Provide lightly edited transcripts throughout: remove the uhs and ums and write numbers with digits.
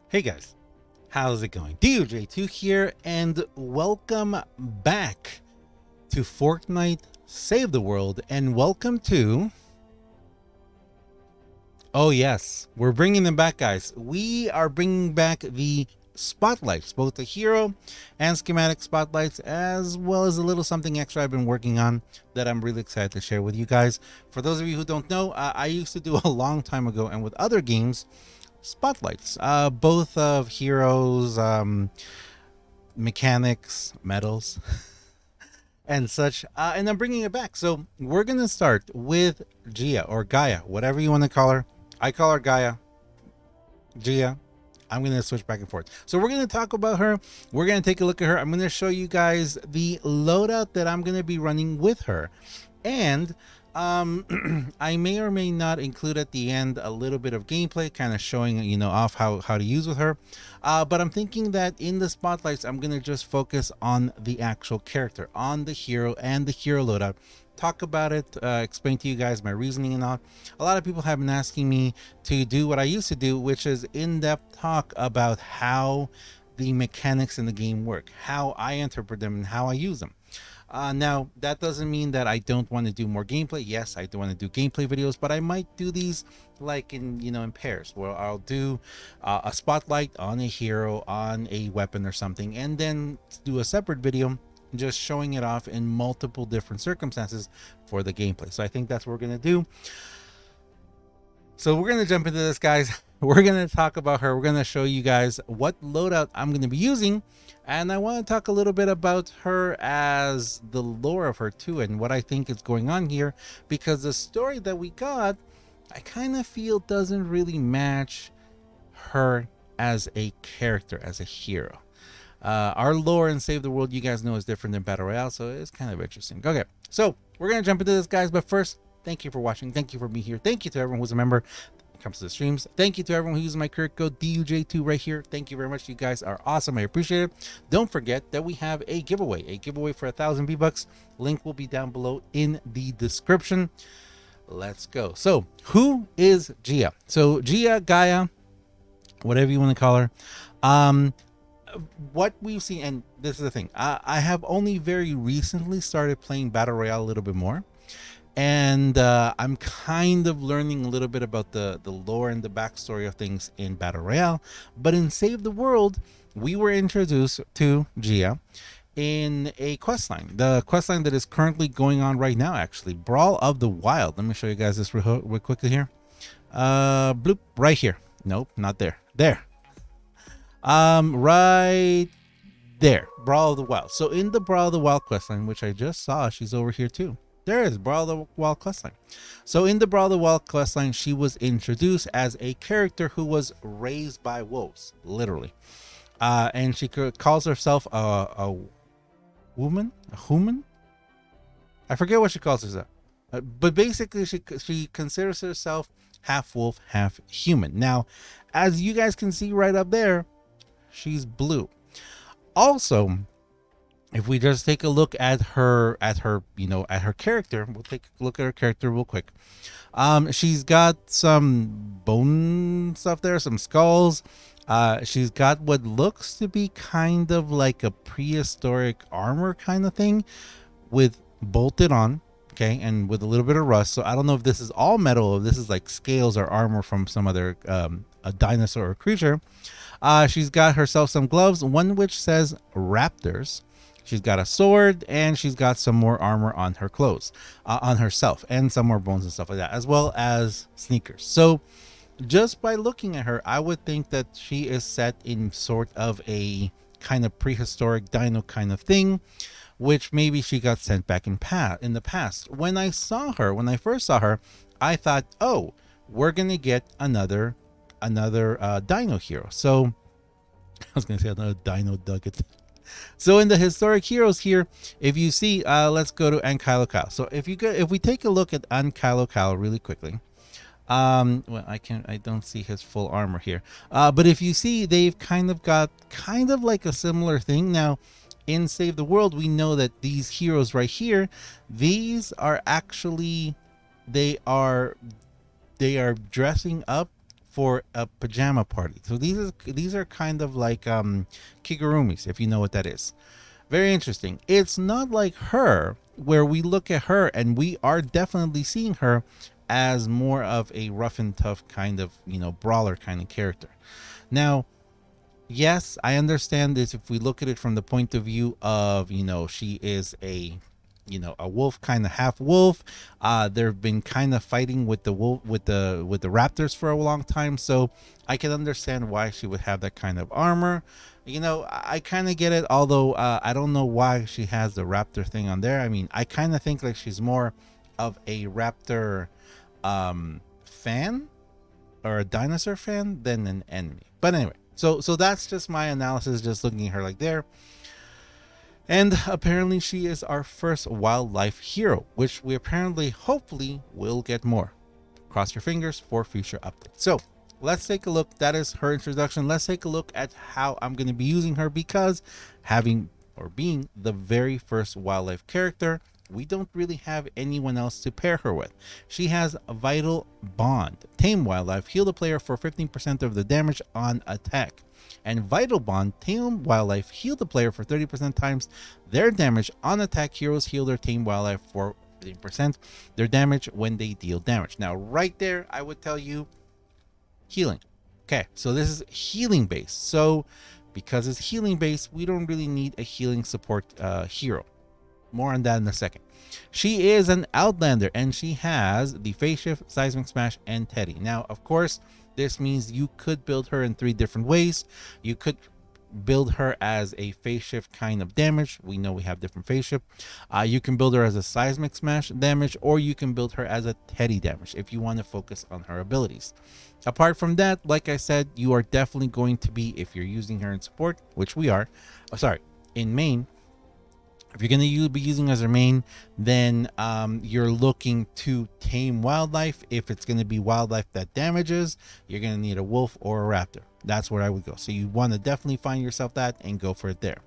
Hey guys, how's it going? DUJ2 here, and welcome back to Fortnite Save the World, and welcome to... Oh yes, we're bringing them back, guys. We are bringing back the spotlights, both the hero and schematic spotlights, as well as a little something extra I've been working on that I'm really excited to share with you guys. For those of you who don't know, I used to do a long time ago, and with other games, spotlights, both of heroes, mechanics, medals, and such. And I'm bringing it back. So we're going to start with GIA or Gaia, whatever you want to call her. I call her Gaia. GIA. I'm going to switch back and forth. So we're going to talk about her. We're going to take a look at her. I'm going to show you guys the loadout that I'm going to be running with her. And I may or may not include at the end a little bit of gameplay, kind of showing, off how to use with her. But I'm thinking that in the spotlights, I'm going to just focus on the actual character, on the hero and the hero loadout. Talk about it, explain to you guys my reasoning and all. A lot of people have been asking me to do what I used to do, which is in-depth talk about how the mechanics in the game work, how I interpret them, and how I use them. Now, that doesn't mean that I don't want to do more gameplay. Yes, I do want to do gameplay videos, but I might do these like in pairs, where I'll do a spotlight on a hero, on a weapon or something, and then do a separate video just showing it off in multiple different circumstances for the gameplay. So I think that's what we're going to do. So we're going to jump into this, guys. We're going to talk about her. We're going to show you guys what loadout I'm going to be using. And I want to talk a little bit about her as the lore of her too, and what I think is going on here, because the story that we got, I kind of feel doesn't really match her as a character, as a hero. Our lore in Save the World, you guys know, is different than Battle Royale, so it's kind of interesting. Okay, so we're going to jump into this, guys, but first, thank you for watching. Thank you for being here. Thank you to everyone who's a member that comes to the streams. Thank you to everyone who uses my career code DUJ2 right here. Thank you very much. You guys are awesome. I appreciate it. Don't forget that we have a giveaway for 1,000 V-Bucks. Link will be down below in the description. Let's go. So, who is GIA? So, GIA, Gaia, whatever you want to call her. What we've seen, and this is the thing, I have only very recently started playing Battle Royale a little bit more. And I'm kind of learning a little bit about the lore and the backstory of things in Battle Royale. But in Save the World, we were introduced to GIA in a questline. The questline that is currently going on right now, actually. Brawl of the Wild. Let me show you guys this real quickly here. Bloop, right here. Nope, not there. There. Right there. Brawl of the Wild. So in the Brawl of the Wild questline, which I just saw, she's over here too. There is Brawl of the Wild questline. So in the Brawl of the Wild questline, she was introduced as a character who was raised by wolves, literally. And she calls herself a woman, a human. I forget what she calls herself, but basically she considers herself half wolf, half human. Now, as you guys can see right up there, she's blue. Also, if we just take a look at her character, we'll take a look at her character real quick. She's got some bone stuff there, some skulls. She's got what looks to be kind of like a prehistoric armor kind of thing with bolted on, okay, and with a little bit of rust. So I don't know if this is all metal or if this is like scales or armor from some other a dinosaur or creature. She's got herself some gloves, one which says Raptors. She's got a sword, and she's got some more armor on her clothes, on herself, and some more bones and stuff like that, as well as sneakers. So just by looking at her, I would think that she is set in sort of a kind of prehistoric dino kind of thing, which maybe she got sent back in the past. When I first saw her, I thought, oh, we're going to get another dino hero. So I was going to say another dino nugget. So in the historic heroes here, if you see, let's go to Ankylokyle. So if we take a look at Ankylokyle really quickly, well, I don't see his full armor here, but if you see, they've kind of got like a similar thing. Now, in Save the World, we know that these heroes right here, these are actually, they are dressing up for a pajama party. So these are kind of like kigurumis, if you know what that is. Very interesting. It's not like her, where we look at her and we are definitely seeing her as more of a rough and tough kind of, brawler kind of character. Now, yes, I understand this if we look at it from the point of view of, she is a wolf, kind of half wolf. They've been kind of fighting with the wolf, with the raptors for a long time, so I can understand why she would have that kind of armor. I kind of get it, although I don't know why she has the raptor thing on there. I mean, I kind of think like she's more of a raptor fan or a dinosaur fan than an enemy. But anyway, so that's just my analysis, just looking at her like there. And apparently she is our first wildlife hero, which we apparently, hopefully, will get more. Cross your fingers for future updates. So let's take a look. That is her introduction. Let's take a look at how I'm going to be using her, because being the very first wildlife character, we don't really have anyone else to pair her with. She has a Vital Bond. Tame wildlife, heal the player for 15% of the damage on attack. And Vital Bond, tame wildlife, heal the player for 30% times their damage on attack. Heroes heal their tame wildlife for 15% their damage when they deal damage. Now, right there, I would tell you healing. Okay, so this is healing based. So because it's healing based, we don't really need a healing support hero. More on that in a second. She is an Outlander, and she has the Phase Shift, Seismic Smash, and Teddy. Now, of course, this means you could build her in 3 different ways. You could build her as a Phase Shift kind of damage. We know we have different Phase Shift. You can build her as a Seismic Smash damage, or you can build her as a Teddy damage if you want to focus on her abilities. Apart from that, like I said, you are definitely going to be, if you're using her in support, which we are, in main, if you're going to be using as her main, then you're looking to tame wildlife. If it's going to be wildlife that damages, you're going to need a wolf or a raptor. That's where I would go. So you want to definitely find yourself that and go for it there.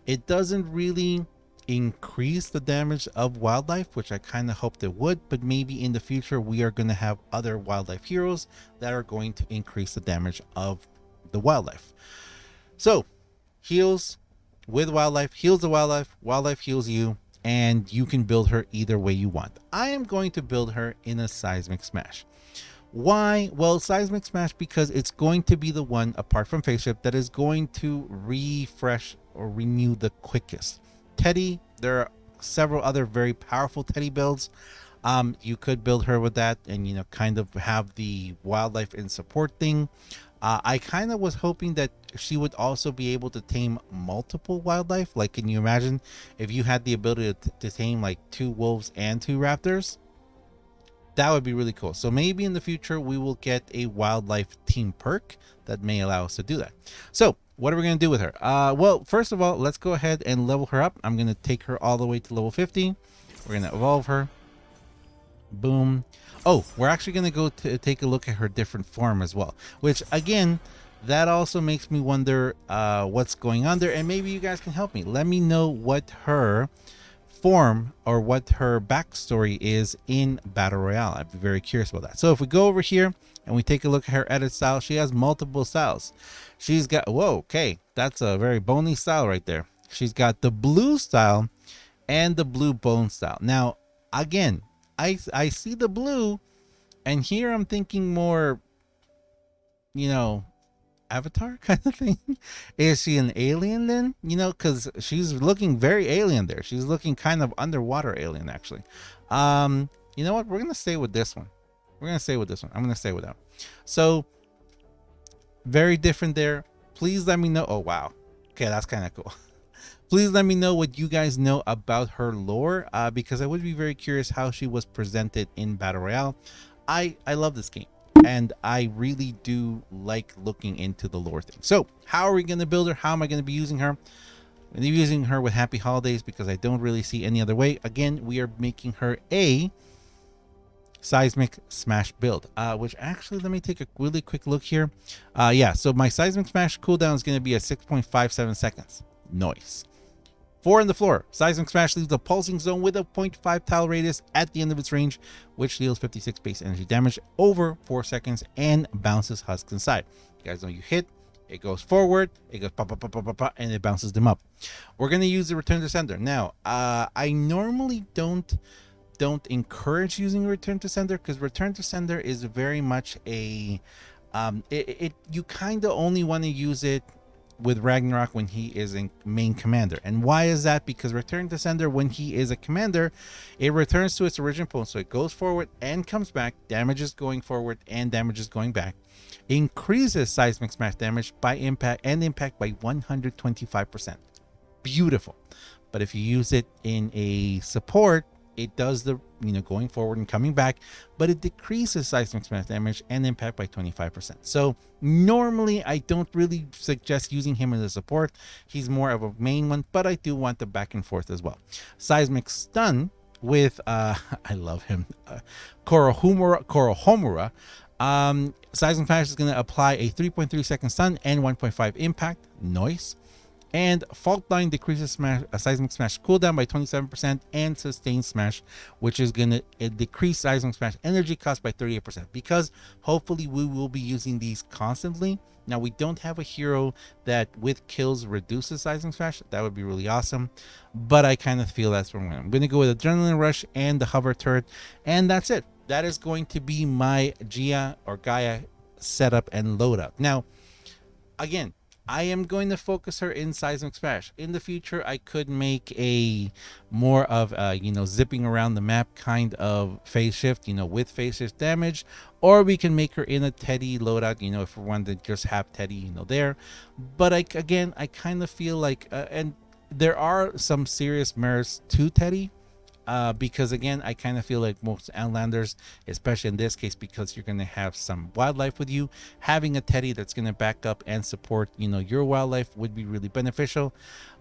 It doesn't really increase the damage of wildlife, which I kind of hoped it would, but maybe in the future we are going to have other wildlife heroes that are going to increase the damage of the wildlife. So heals with wildlife, heals the wildlife heals you, and you can build her either way you want. I am going to build her in a Seismic Smash. Why? Well, Seismic Smash because it's going to be the one, apart from Phase Shift, that is going to refresh or renew the quickest. Teddy, there are several other very powerful Teddy builds. You could build her with that and kind of have the wildlife in support thing. I kind of was hoping that she would also be able to tame multiple wildlife. Like, can you imagine if you had the ability to tame like 2 wolves and 2 raptors? That would be really cool. So maybe in the future we will get a wildlife team perk that may allow us to do that. So what are we going to do with her? Well, first of all, let's go ahead and level her up. I'm going to take her all the way to level 50. We're going to evolve her. Boom. Oh, we're actually going to go to take a look at her different form as well, which again, that also makes me wonder what's going on there, and maybe you guys can help me. Let me know what her form or what her backstory is in Battle Royale. I'd be very curious about that. So if we go over here and we take a look at her edit style, she has multiple styles. She's got, whoa, okay, that's a very bony style right there. She's got the blue style and the blue bone style. Now, again, I see the blue, and here I'm thinking more, Avatar kind of thing. Is she an alien then? Because she's looking very alien there. She's looking kind of underwater alien, actually. You know what? We're going to stay with this one. I'm going to stay with that. So, very different there. Please let me know. Oh, wow. Okay, that's kind of cool. Please let me know what you guys know about her lore, because I would be very curious how she was presented in Battle Royale. I love this game, and I really do like looking into the lore thing. So how are we going to build her? How am I going to be using her? I'm going to be using her with Happy Holidays because I don't really see any other way. Again, we are making her a Seismic Smash build, which actually, let me take a really quick look here. Yeah, so my Seismic Smash cooldown is going to be at 6.57 seconds. Nice. 4 on the floor. Seismic Smash leaves a pulsing zone with a 0.5 tile radius at the end of its range, which deals 56 base energy damage over 4 seconds and bounces husks inside. You guys know you hit, it goes forward, it goes pop, pop, pop, pop, pop, pop, and it bounces them up. We're going to use the Return to Sender. Now, I normally don't encourage using Return to Sender, because Return to Sender is very much a you kind of only want to use it with Ragnarok when he is in main commander. And why is that? Because Return to Sender, when he is a commander, it returns to its original point, so it goes forward and comes back, damages going forward and damages going back, increases Seismic Smash damage by impact by 125%. Beautiful. But if you use it in a support, it does the going forward and coming back, but it decreases Seismic Smash damage and impact by 25%. So normally I don't really suggest using him as a support. He's more of a main one, but I do want the back and forth as well. Seismic Stun with I love him, Korohomura. Seismic Smash is going to apply a 3.3 second stun and 1.5 impact noise. And Fault Line decreases Seismic Smash cooldown by 27% and Sustained Smash, which is going to decrease Seismic Smash energy cost by 38%, because hopefully we will be using these constantly. Now, we don't have a hero that with kills reduces Seismic Smash. That would be really awesome, but I kind of feel that's where I'm going to go with Adrenaline Rush and the Hover Turret, and that's it. That is going to be my GIA or Gaia setup and loadout. Now, again, I am going to focus her in Seismic Smash. In the future, I could make a more of zipping around the map kind of phase shift, with phase shift damage, or we can make her in a Teddy loadout, if we want to just have Teddy, there. But I kind of feel like, and there are some serious merits to Teddy. Because again, I kind of feel like most Outlanders, especially in this case, because you're going to have some wildlife with you, having a Teddy that's going to back up and support, your wildlife would be really beneficial.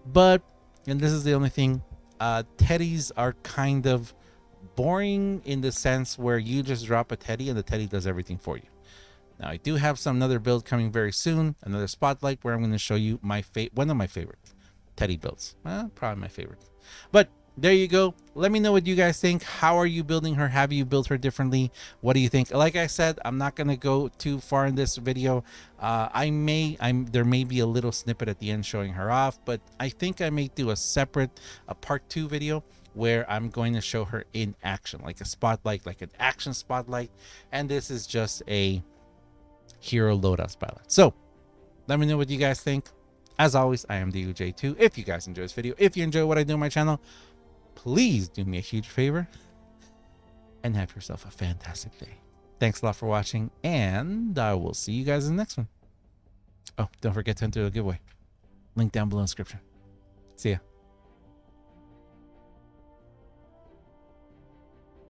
But, and this is the only thing, Teddies are kind of boring in the sense where you just drop a Teddy and the Teddy does everything for you. Now, I do have another build coming very soon, another spotlight where I'm going to show you one of my favorite Teddy builds. Probably my favorite. But there you go. Let me know what you guys think. How are you building her? Have you built her differently? What do you think? Like I said, I'm not going to go too far in this video. There may be a little snippet at the end showing her off, but I think I may do a part 2 video where I'm going to show her in action, like a spotlight, like an action spotlight. And this is just a hero loadout spotlight. So let me know what you guys think. As always, I am DUJ2. If you guys enjoy this video, if you enjoy what I do on my channel, please do me a huge favor and have yourself a fantastic day. Thanks a lot for watching, and I will see you guys in the next one. Oh, don't forget to enter the giveaway. Link down below in the description. See ya.